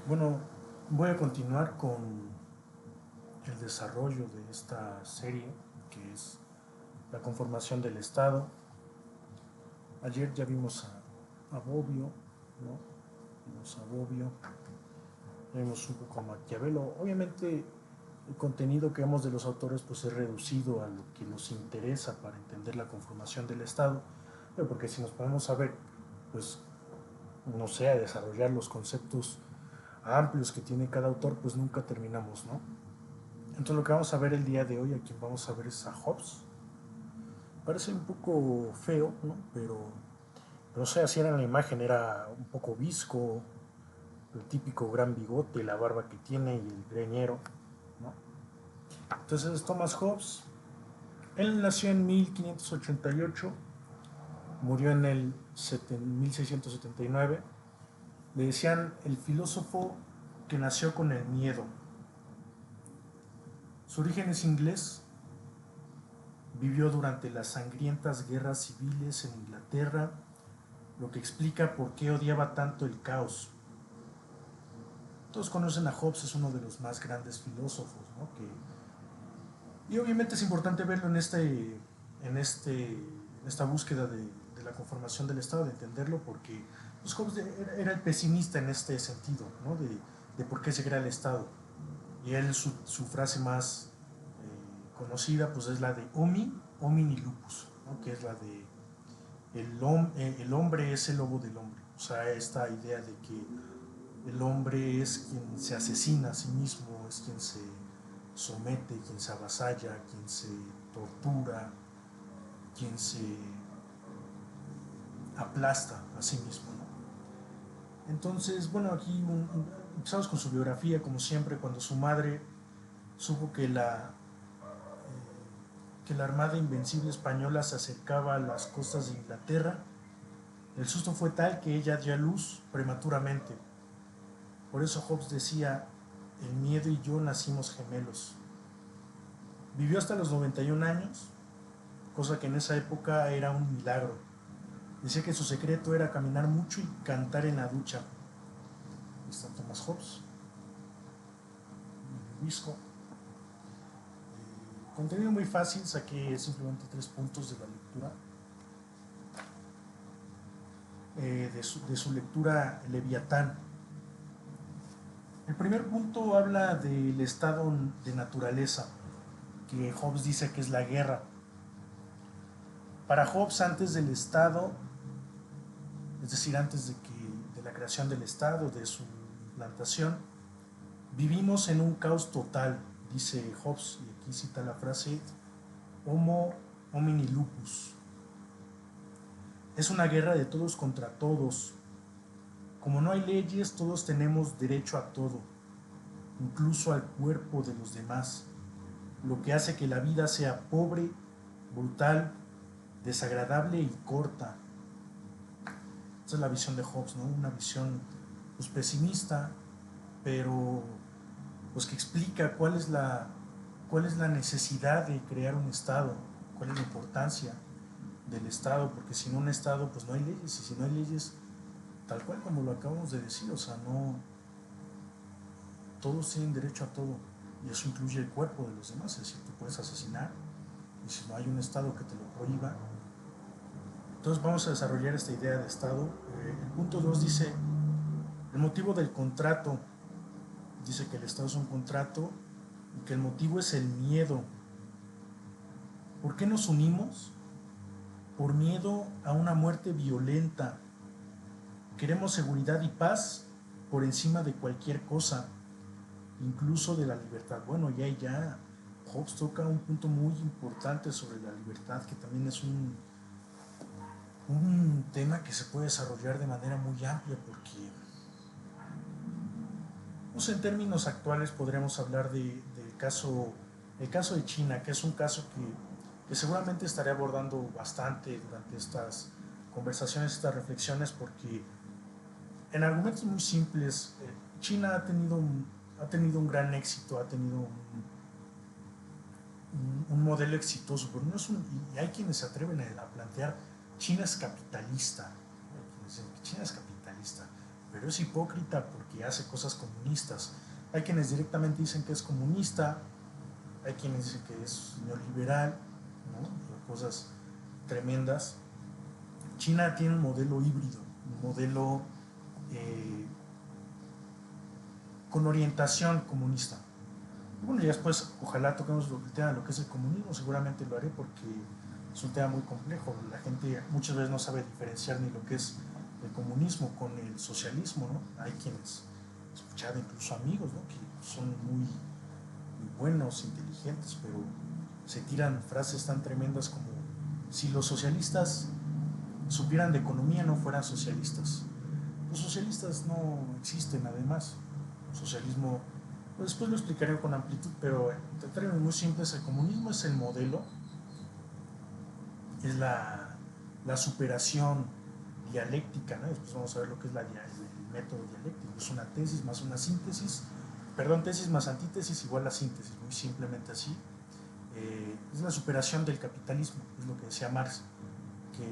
Bueno, voy a continuar con el desarrollo de esta serie, que es la conformación del Estado. Ayer ya vimos a Bobbio, ¿no? Vimos a Bobbio, ya vimos un poco a Maquiavelo. Obviamente el contenido que vemos de los autores pues es reducido a lo que nos interesa para entender la conformación del Estado, pero porque si nos ponemos a ver, pues no sé, a desarrollar los conceptos amplios que tiene cada autor, pues nunca terminamos, ¿no? Entonces lo que vamos a ver el día de hoy, a quien vamos a ver es a Hobbes. Parece un poco feo, ¿no? Pero o sea, si era en la imagen, era un poco visco, el típico gran bigote, la barba que tiene y el greñero, ¿no? Entonces Thomas Hobbes, él nació en 1588, murió en el 1679. Le decían el filósofo que nació con el miedo. Su origen es inglés. Vivió durante las sangrientas guerras civiles en Inglaterra, lo que explica por qué odiaba tanto el caos. Todos conocen a Hobbes, es uno de los más grandes filósofos, ¿no? Y obviamente es importante verlo en esta búsqueda de la conformación del Estado, de entenderlo, porque pues, Hobbes era el pesimista en este sentido, ¿no? De por qué se crea el Estado. Y él, su frase más conocida, pues es la de Homi, homini lupus, ¿no? Que es la de el hombre es el lobo del hombre. O sea, esta idea de que el hombre es quien se asesina a sí mismo, es quien se somete, quien se avasalla, quien se tortura, quien se aplasta a sí mismo, ¿no? Entonces, bueno, aquí empezamos con su biografía, como siempre, cuando su madre supo que la Armada Invencible Española se acercaba a las costas de Inglaterra. El susto fue tal que ella dio a luz prematuramente. Por eso Hobbes decía, el miedo y yo nacimos gemelos. Vivió hasta los 91 años, cosa que en esa época era un milagro. Decía que su secreto era caminar mucho y cantar en la ducha. Ahí está Thomas Hobbes, Visco. Contenido muy fácil, saqué simplemente 3 puntos de la lectura. De su lectura Leviatán. El primer punto habla del estado de naturaleza, que Hobbes dice que es la guerra. Para Hobbes, antes del Estado, es decir, antes de la creación del Estado, de su implantación, vivimos en un caos total, dice Hobbes, y aquí cita la frase Homo homini lupus. Es una guerra de todos contra todos. Como no hay leyes, todos tenemos derecho a todo, incluso al cuerpo de los demás, lo que hace que la vida sea pobre, brutal, desagradable y corta. Esa es la visión de Hobbes, ¿no? Una visión pues, pesimista, pero pues, que explica cuál es la necesidad de crear un Estado, cuál es la importancia del Estado, porque sin un Estado pues no hay leyes, y si no hay leyes, tal cual como lo acabamos de decir, o sea, no, todos tienen derecho a todo, y eso incluye el cuerpo de los demás, es decir, tú puedes asesinar, y si no hay un Estado que te lo prohíba, entonces vamos a desarrollar esta idea de Estado. El punto 2 dice, el motivo del contrato, dice que el Estado es un contrato y que el motivo es el miedo. ¿Por qué nos unimos? Por miedo a una muerte violenta. Queremos seguridad y paz por encima de cualquier cosa, incluso de la libertad. Bueno, ya Hobbes toca un punto muy importante sobre la libertad, que también es un tema que se puede desarrollar de manera muy amplia, porque no sé, en términos actuales podríamos hablar el caso de China, que es un caso que seguramente estaré abordando bastante durante estas conversaciones, estas reflexiones, porque en argumentos muy simples, China ha tenido un gran éxito, ha tenido un modelo exitoso, pero no es y hay quienes se atreven a plantear China es capitalista, China es capitalista. pero es hipócrita porque hace cosas comunistas. Hay quienes directamente dicen que es comunista, hay quienes dicen que es neoliberal, ¿no? Cosas tremendas. China tiene un modelo híbrido, un modelo eh, con orientación comunista. Y bueno, y después ojalá toquemos el tema de lo que es el comunismo, seguramente lo haré porque es un tema muy complejo. La gente muchas veces no sabe diferenciar ni lo que es el comunismo con el socialismo, ¿no? Hay quienes he escuchado, incluso amigos, ¿no? Que son muy buenos, inteligentes, pero se tiran frases tan tremendas como si los socialistas supieran de economía no fueran socialistas. Los socialistas no existen además. El socialismo, pues después lo explicaré con amplitud, pero en términos muy simples, el comunismo es el modelo, es la superación dialéctica, ¿no? Después vamos a ver lo que es el método dialéctico. Es una tesis más una síntesis, perdón, tesis más antítesis igual a síntesis, muy simplemente así. Es la superación del capitalismo, es lo que decía Marx, que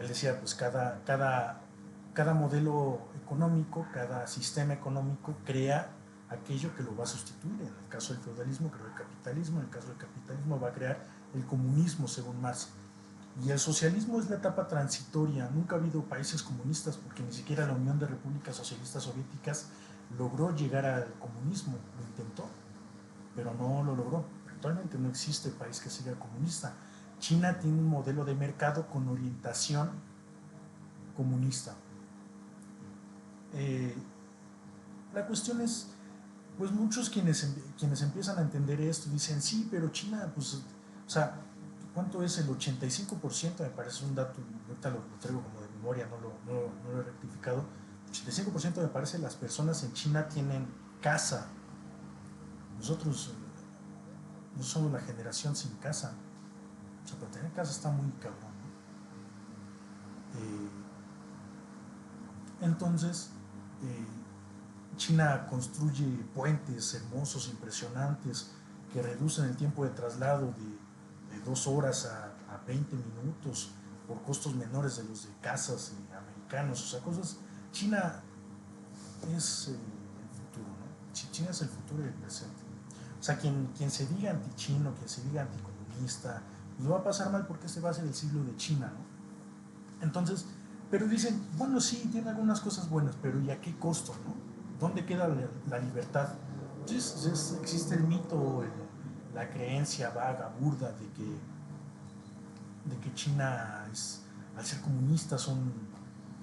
él decía, pues cada modelo económico, cada sistema económico crea aquello que lo va a sustituir. En el caso del feudalismo creó el capitalismo, en el caso del capitalismo va a crear el comunismo según Marx. Y el socialismo es la etapa transitoria. Nunca ha habido países comunistas porque ni siquiera la Unión de Repúblicas Socialistas Soviéticas logró llegar al comunismo. Lo intentó, pero no lo logró. Actualmente no existe país que sea comunista. China tiene un modelo de mercado con orientación comunista. La cuestión es, pues muchos quienes empiezan a entender esto dicen, sí, pero China, pues, o sea, ¿cuánto es el 85%? Me parece un dato, ahorita lo traigo como de memoria, no lo he rectificado. 85% me parece las personas en China tienen casa. Nosotros no somos la generación sin casa. O sea, para tener casa está muy cabrón, ¿no? Entonces, China construye puentes hermosos, impresionantes, que reducen el tiempo de traslado de 2 horas a 20 minutos por costos menores de los de casas americanos. O sea, cosas. China es el futuro, ¿no? China es el futuro y el presente. O sea, quien se diga antichino, quien se diga anticomunista, pues va a pasar mal porque este va a ser el siglo de China, ¿no? Entonces, pero dicen, bueno, sí, tiene algunas cosas buenas, pero ¿y a qué costo, no? ¿Dónde queda la libertad? Entonces existe el mito, la creencia vaga, burda, de que China, al ser comunista,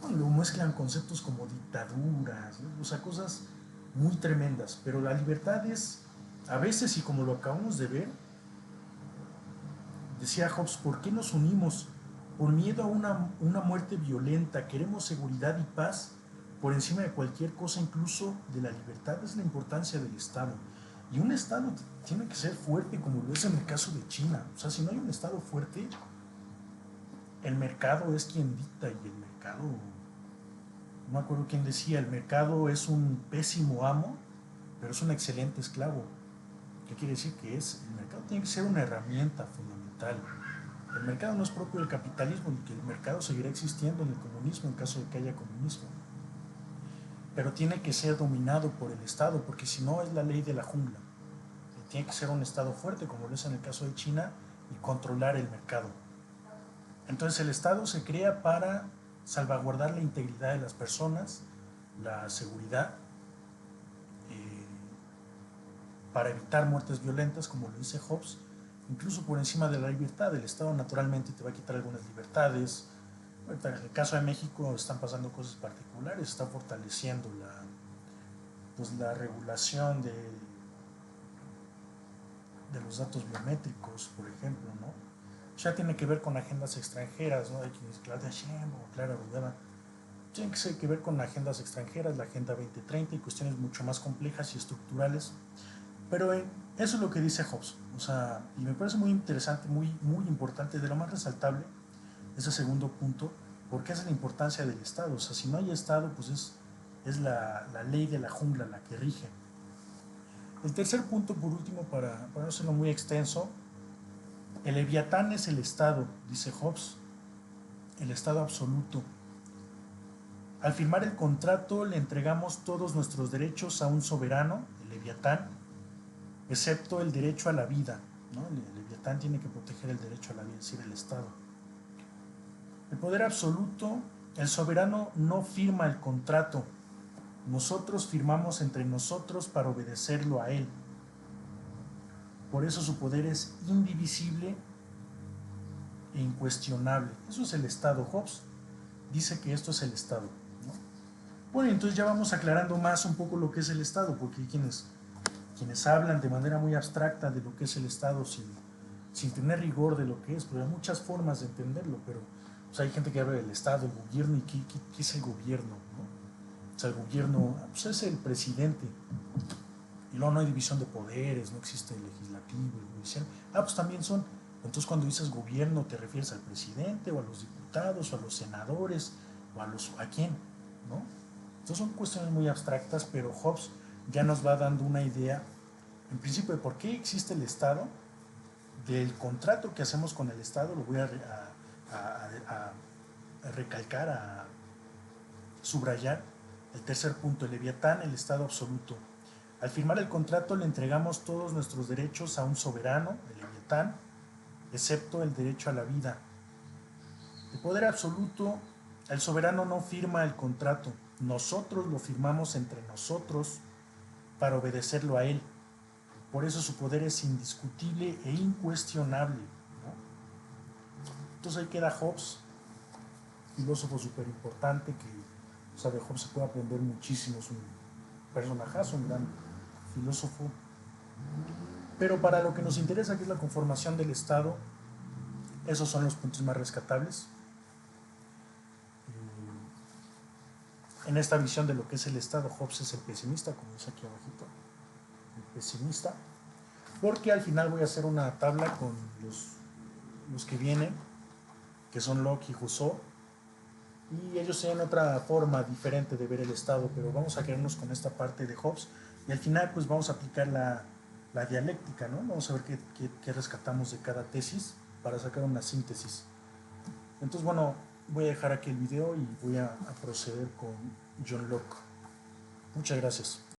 bueno, lo mezclan conceptos como dictaduras, ¿no? O sea, cosas muy tremendas, pero la libertad es, a veces, y como lo acabamos de ver, decía Hobbes, ¿por qué nos unimos? Por miedo a una muerte violenta, queremos seguridad y paz por encima de cualquier cosa, incluso de la libertad. Es la importancia del Estado. Y un Estado tiene que ser fuerte, como lo es en el caso de China. O sea, si no hay un Estado fuerte, el mercado es quien dicta, y el mercado, no me acuerdo quién decía, el mercado es un pésimo amo, pero es un excelente esclavo. ¿Qué quiere decir que es? El mercado tiene que ser una herramienta fundamental. El mercado no es propio del capitalismo, y que el mercado seguirá existiendo en el comunismo en caso de que haya comunismo. Pero tiene que ser dominado por el Estado, porque si no es la ley de la jungla. Tiene que ser un Estado fuerte, como lo es en el caso de China, y controlar el mercado. Entonces el Estado se crea para salvaguardar la integridad de las personas, la seguridad, para evitar muertes violentas, como lo dice Hobbes, incluso por encima de la libertad. El Estado naturalmente te va a quitar algunas libertades. En el caso de México están pasando cosas particulares, está fortaleciendo la regulación de los datos biométricos, por ejemplo, ¿no? Ya tiene que ver con agendas extranjeras, ¿no? Hay quienes, Claudia Sheinbaum, Clara Brugada, tiene que ver con agendas extranjeras, la Agenda 2030 y cuestiones mucho más complejas y estructurales. Pero eso es lo que dice Hobbes, o sea, y me parece muy interesante, muy importante, de lo más resaltable, ese segundo punto, porque es la importancia del Estado. O sea, si no hay Estado, pues es la ley de la jungla la que rige. El tercer punto, por último, para no hacerlo muy extenso, el Leviatán es el Estado, dice Hobbes, el Estado absoluto. Al firmar el contrato le entregamos todos nuestros derechos a un soberano, el Leviatán, excepto el derecho a la vida, ¿no? El Leviatán tiene que proteger el derecho a la vida, es decir, el Estado. El poder absoluto, el soberano no firma el contrato, nosotros firmamos entre nosotros para obedecerlo a él. Por eso su poder es indivisible e incuestionable. Eso es el Estado. Hobbes dice que esto es el Estado, ¿no? Bueno, entonces ya vamos aclarando más un poco lo que es el Estado, porque hay quienes hablan de manera muy abstracta de lo que es el Estado sin tener rigor de lo que es, pero hay muchas formas de entenderlo, pero o sea, hay gente que habla del Estado, el gobierno, y ¿qué es el gobierno? ¿No? O sea, el gobierno pues es el presidente, y luego no hay división de poderes, no existe el legislativo, el judicial. Pues también son. Entonces cuando dices gobierno te refieres al presidente o a los diputados o a los senadores o a quién, ¿no? Entonces son cuestiones muy abstractas, pero Hobbes ya nos va dando una idea, en principio, de por qué existe el Estado, del contrato que hacemos con el Estado, lo voy a recalcar, a subrayar. El tercer punto, el Leviatán, el Estado absoluto. Al firmar el contrato le entregamos todos nuestros derechos a un soberano, el Leviatán, excepto el derecho a la vida. El poder absoluto, el soberano no firma el contrato, nosotros lo firmamos entre nosotros para obedecerlo a él. Por eso su poder es indiscutible e incuestionable, ¿no? Entonces ahí queda Hobbes, filósofo súper importante que, o sea, de Hobbes se puede aprender muchísimo, es un personajazo, un gran filósofo. Pero para lo que nos interesa, que es la conformación del Estado, esos son los puntos más rescatables. En esta visión de lo que es el Estado, Hobbes es el pesimista, como dice aquí abajito, el pesimista, porque al final voy a hacer una tabla con los que vienen, que son Locke y Rousseau, y ellos tienen otra forma diferente de ver el Estado, pero vamos a quedarnos con esta parte de Hobbes, y al final pues vamos a aplicar la dialéctica, ¿no? Vamos a ver qué rescatamos de cada tesis para sacar una síntesis. Entonces, bueno, voy a dejar aquí el video y voy a proceder con John Locke. Muchas gracias.